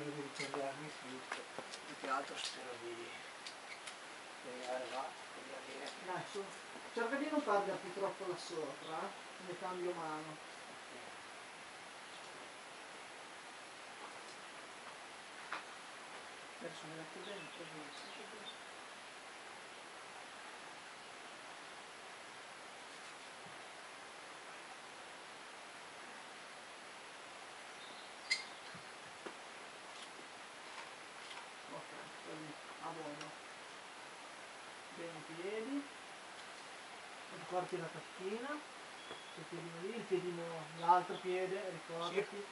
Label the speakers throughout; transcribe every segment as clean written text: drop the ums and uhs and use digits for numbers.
Speaker 1: spero di ritagliarmi tutto, più che altro spero di arrivare là e di avere.
Speaker 2: Dai, su. Cerca di non perderti troppo là sopra, ne cambio mano.
Speaker 1: Adesso mi metto bene, così.
Speaker 2: Ok, così, a modo. Bene i piedi. Ricordi la tacchina. Il piedino lì, il piedino, l'altro piede, ricordati. Sì.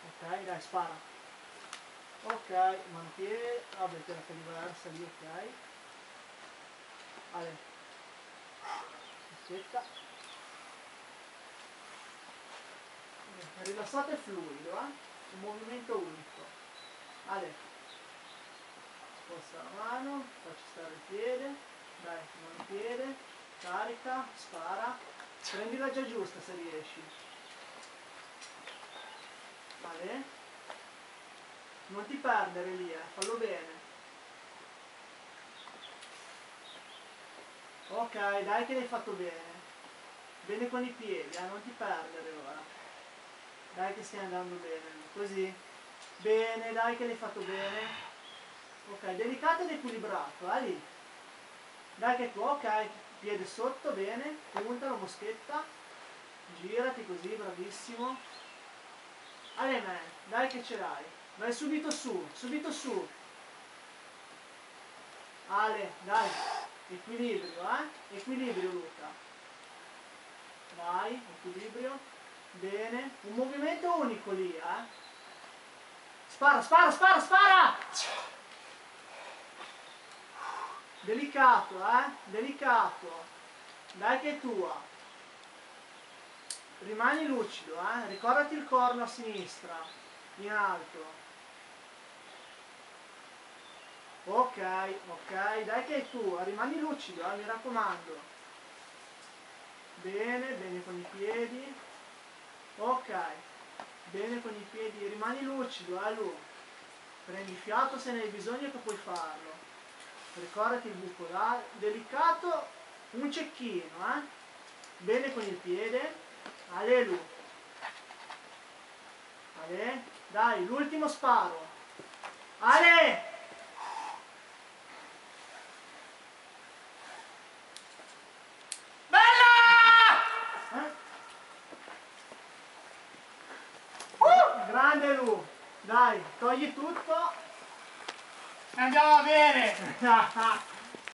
Speaker 2: Ok, dai, spara. Ok, mantieni, vabbè, te la fai diversa lì, ok. Ale, aspetta. Rilassate e fluido, un movimento unico. Ale, sposta la mano, facci stare il piede, dai, mano piede, carica, spara, prendila già giusta se riesci. Ale, non ti perdere lì, fallo bene. Ok, dai che l'hai fatto bene. Bene con i piedi, non ti perdere ora. Dai che stai andando bene, così. Bene, dai che l'hai fatto bene. Ok, delicato ed equilibrato, lì. Dai che tu, ok, piede sotto, bene, punta la moschetta, girati così, bravissimo. Ale me, dai che ce l'hai. Vai subito su, subito su. Ale, dai, equilibrio, equilibrio Luca. Vai, equilibrio, bene, un movimento unico lì, Spara, spara, spara, spara! Delicato, delicato. Dai che è tua. Rimani lucido, ricordati il corno a sinistra, in alto. Ok, ok, dai che è tua, rimani lucido, mi raccomando. Bene, bene con i piedi. Ok, bene con i piedi, rimani lucido, Lu. Prendi fiato se ne hai bisogno che puoi farlo. Ricordati il buco là, delicato, un cecchino, Bene con il piede, Ale Lu. Ale, dai, l'ultimo sparo. Ale! Grande Lu, dai, togli tutto.
Speaker 1: Andiamo bene!